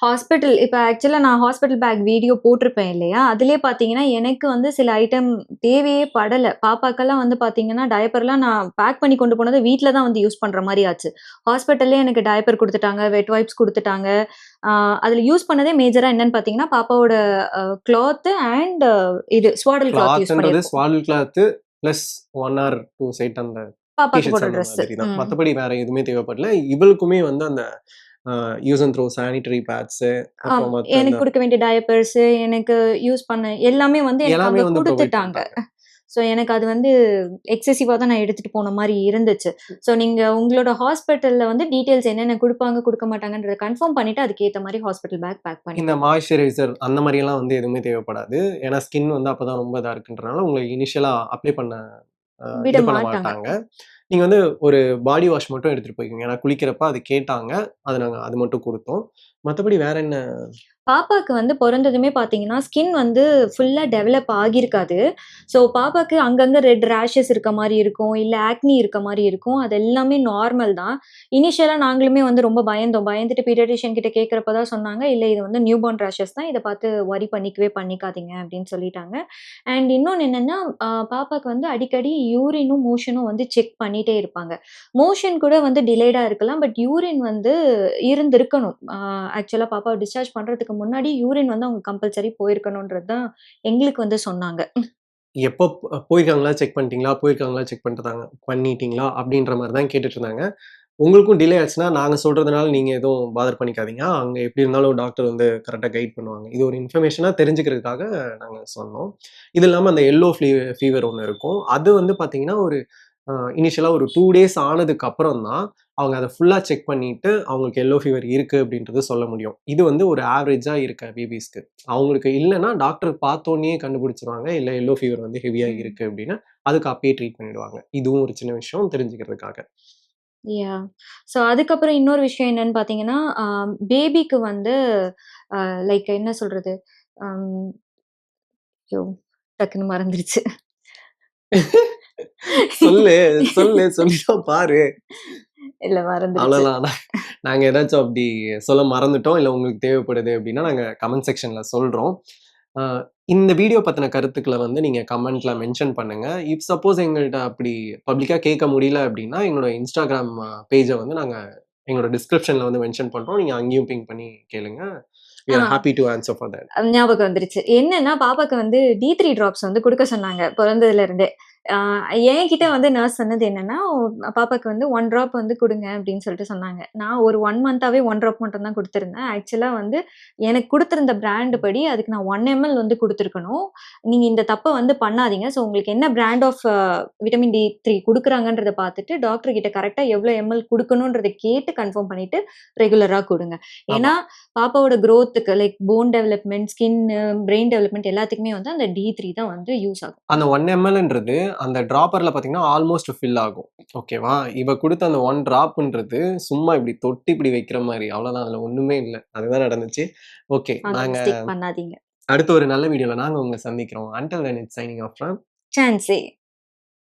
ஹாஸ்பிட்டல் இப்ப ஆக்சுவலா நான் ஹாஸ்பிட்டல் பேக் வீடியோ போட்டிருப்பேன் இல்லையா? அதிலயே பார்த்தீங்கன்னா, எனக்கு வந்து சில ஐட்டம் தேவையே படல. பாப்பாக்கெல்லாம் வந்து பார்த்தீங்கன்னா, டயப்பர்லாம் நான் பேக் பண்ணி கொண்டு போனது வீட்ல தான் வந்து யூஸ் பண்ற மாரி ஆச்சு. ஹாஸ்பிட்டல்லயே எனக்கு டயப்பர் குடுத்துட்டாங்க, வெட் வைப்ஸ் குடுத்துட்டாங்க. ஆ அதில யூஸ் பண்ணதே மேஜரா என்னன்னு பார்த்தீங்கன்னா, பாப்பாவோட கிளாத் அண்ட் இது ஸ்வாடல் கிளாத் யூஸ் கிளாத்ன்றது பண்ணியிருப்போம். Swaddle cloth plus 1 or 2 set அந்த டீ பாப்பாக்கு ஷர்ட்ஸ் போடுற அந்த ட்ரெஸ்ஸு. மாதிரி தான். ம். மத்தபடி வேற எதுவுமே தேவைப்படல. இவளுக்குமே வந்து அந்த use and throw sanitary pads ஆம். அப்புறம் மத்த அந்த எனக்கு குடுக்க வேண்டிய டயப்பர்ஸு, எனக்கு யூஸ் பண்ண எல்லாமே வந்து எனக்கு எல்லாமே அங்க வந்து ப்ரொவைட் குடுத்துட்டாங்க. பண்ணிட்டாங்க. ஸோ, எனக்கு அது வந்து எக்ஸசிவா தான் நான் எடுத்துட்டு போன மாரி இருந்துச்சு. ஸோ, நீங்க உங்களோட ஹாஸ்பிட்டல்ல வந்து டீட்டெயில்ஸ் என்னென்ன குடுப்பாங்க, குடுக்க மாட்டாங்கன்றத கன்ஃபார்ம் பண்ணிட்டு, அதுக்கேத்த மாரி ஹாஸ்பிட்டல் பேக் பேக் இந்த பண்ணிக்கோங்க. மாய்ஸ்சரைசர் அந்த மாரியெல்லாம் வந்து எதுவுமே தேவைப்படாது. ஏன்னா ஸ்கின் வந்து அப்பதான் ரொம்ப இதா இருக்குன்றனால, உங்களுக்கு இனிஷியலா அப்ளை பண்ண விட இது பண்ண மாட்டாங்க. மாட்டாங்க. நீங்க வந்து ஒரு பாடி வாஷ் மட்டும் எடுத்துட்டு போய்க்கோங்க. ஏன்னா குளிக்கிறப்ப அது கேட்டாங்க. நாங்க அது மட்டும் குடுத்தோம். மத்தபடி வேற என்ன பாப்பாக்கு வந்து பொறந்ததுமே பார்த்தீங்கன்னா, ஸ்கின் வந்து ஃபுல்லா டெவலப் ஆகியிருக்காது. ஸோ, பாப்பாக்கு அங்கங்க ரெட் ரேஷஸ் இருக்க மாரி இருக்கும். இல்ல ஆக்னி இருக்க மாரி இருக்கும். அது எல்லாமே நார்மல் தான். இனிஷியலா நாங்களுமே வந்து ரொம்ப பயந்தோம். பயந்துட்டு பீடியாட்ரிஷியன் கிட்ட கேட்கிறப்ப தான் சொன்னாங்க, "இல்ல இது வந்து நியூ பார்ன் ரேஷஸ் தான். இத பார்த்து வொரி பண்ணிக்கவே பண்ணிக்காதீங்க" அப்படின்னு சொல்லிட்டாங்க. அண்ட் இன்னொன்னு என்னன்னா, பாப்பாக்கு வந்து அடிக்கடி யூரினும், மோஷனும் வந்து செக் பண்ணிட்டே இருப்பாங்க. மோஷன் கூட வந்து டிலேடா இருக்கலாம். பட் யூரின் வந்து இருந்திருக்கணும். ஆக்சுவலா பாப்பாவ டிஸ்சார்ஜ் பண்றதுக்கு முன்னாடி யூரின் வந்து அவங்க கம்பல்சரி போயிருக்கணும்ன்றது தான் எங்களுக்கு வந்து சொன்னாங்க. எப்போ போயிருக்காங்களா? செக் பண்ணிட்டீங்களா? போயிருக்காங்களா? செக் பண்ணிட்டீங்களா? அப்படின்ற மாரி தான் கேட்டுட்டு இருந்தாங்க. உங்களுக்கும் டிலே ஆச்சுன்னா, நாங்க சொல்றதுனால நீங்க எதுவும் பாதர் பண்ணிக்காதீங்க. அங்க எப்படி இருந்தாலும் டாக்டர் வந்து கரெக்ட்டா கைட் பண்ணுவாங்க. இது ஒரு இன்ஃபர்மேஷனா தெரிஞ்சுக்கிறதுக்காக நாங்க சொன்னோம். இது இல்லாம அந்த எல்லோ ஃபீவர் ஒண்ணு இருக்கும். அது வந்து பார்த்தீங்கன்னா, ஒரு இனிஷியலா ஒரு 2 டேஸ் ஆனதுக்கு அப்புறம் தான், அவங்க அத ஃபுல்லா செக் பண்ணிட்டு, அவங்களுக்கு எல்லோ ஃபீவர் இருக்கு அப்படின்றது சொல்ல முடியும். இது வந்து ஒரு ஆவரேஜா இருக்க பேபீஸ்க்கு. அவங்களுக்கு இல்லன்னா, டாக்டர் பார்த்தோனயே கண்டுபிடிச்சுருவாங்க. இல்ல எல்லோ ஃபீவர் வந்து ஹெவியா ம். இருக்கு அப்படின்னா, அதுக்கு அப்பயே ட்ரீட் பண்ணிடுவாங்க. இதுவும் ஒரு சின்ன விஷயம் தெரிஞ்சுக்கிறதுக்காக. யாஹ்! ஸோ அதுக்கப்புறம் இன்னொரு விஷயம் என்னன்னு பார்த்தீங்கன்னா, பேபிக்கு வந்து லைக் என்ன சொல்றது? அம் ஐயோ! டக்குன்னு மறந்துருச்சு. சொல்லு, சொல்லு. சொல்லி தான் பாரு. இல்ல மறந்துருச்சு. அவ்வளோதான். நாங்க ஏதாச்சும் அப்படி சொல்ல மறந்துட்டோம், இல்ல உங்களுக்கு தேவைப்படுது அப்படின்னா, நாங்க கமெண்ட் செக்ஷன்ல சொல்றோம். அ இந்த வீடியோ பத்தின கருத்துக்கள வந்து நீங்க கமெண்ட்ல மென்ஷன் பண்ணுங்க. இஃப் சப்போஸ் எங்கள்ட்ட அப்படி பப்ளிக்கா கேட்க முடியல அப்படின்னா, எங்களோட Instagram பேஜ வந்து நாங்க எங்களோட டிஸ்கிரிப்ஷன்ல வந்து மென்ஷன் பண்றோம். நீங்க அங்கேயும் பிங் பண்ணி கேளுங்க. We ah. Are happy to answer for that. ஞாபகம் வந்துருச்சு. என்னன்னா, பாப்பாக்கு வந்து D3 ட்ராப்ஸ் வந்து குடுக்க சொன்னாங்க, பொறந்ததுல இருந்தே. என்கிட்ட வந்து நர்ஸ் சொன்னது என்னன்னா, பாப்பாக்கு வந்து 1 ட்ராப் வந்து குடுங்க அப்படின்னு சொல்லிட்டு சொன்னாங்க. நான் ஒரு 1 மந்தாவே 1 ட்ராப் மட்டும் தான் குடுத்திருந்தேன். ஆக்சுவலா வந்து எனக்கு குடுத்திருந்த பிராண்ட் படி அதுக்கு நான் 1 எம்எல் வந்து குடுத்துருக்கணும். நீங்க இந்த தப்ப வந்து பண்ணாதீங்க. ஸோ உங்களுக்கு என்ன பிராண்ட் ஆஃப் விட்டமின் டி3 குடுக்குறாங்கன்றத பார்த்துட்டு டாக்டர் கிட்ட கரெக்ட்டா எவ்வளோ எம்எல் குடுக்கணும்ன்றத கேட்டு கன்ஃபார்ம் பண்ணிட்டு ரெகுலரா குடுங்க. ஆமா. ஏன்னா பாப்பாவோட குரோத்துக்கு like bone development, skin, brain development எல்லாத்துக்குமே வந்து அந்த டி3 தான் வந்து யூஸ் ஆகும். அந்த 1 எம்எல்ன்றது அந்த டிராப்பர்ல பார்த்தீங்கன்னா, ஆல்மோஸ்ட் ஃபில் ஆகும். ஓகேவா? இவ குடுத்த அந்த 1 டிராப்ன்றது சும்மா இப்படி தொட்டு இப்படி வைக்கிற மாரி. அவ்வளோதான். அதுல ஒண்ணுமே இல்ல. அதுதான் நடந்துச்சு. ஓகே. அந்த நாங்க மிஸ்டேக் பண்ணாதீங்க. அடுத்த ஒரு நல்ல வீடியோல நாங்க உங்கள சந்திக்கிறோம். Until then it's signing off from சான்ஸே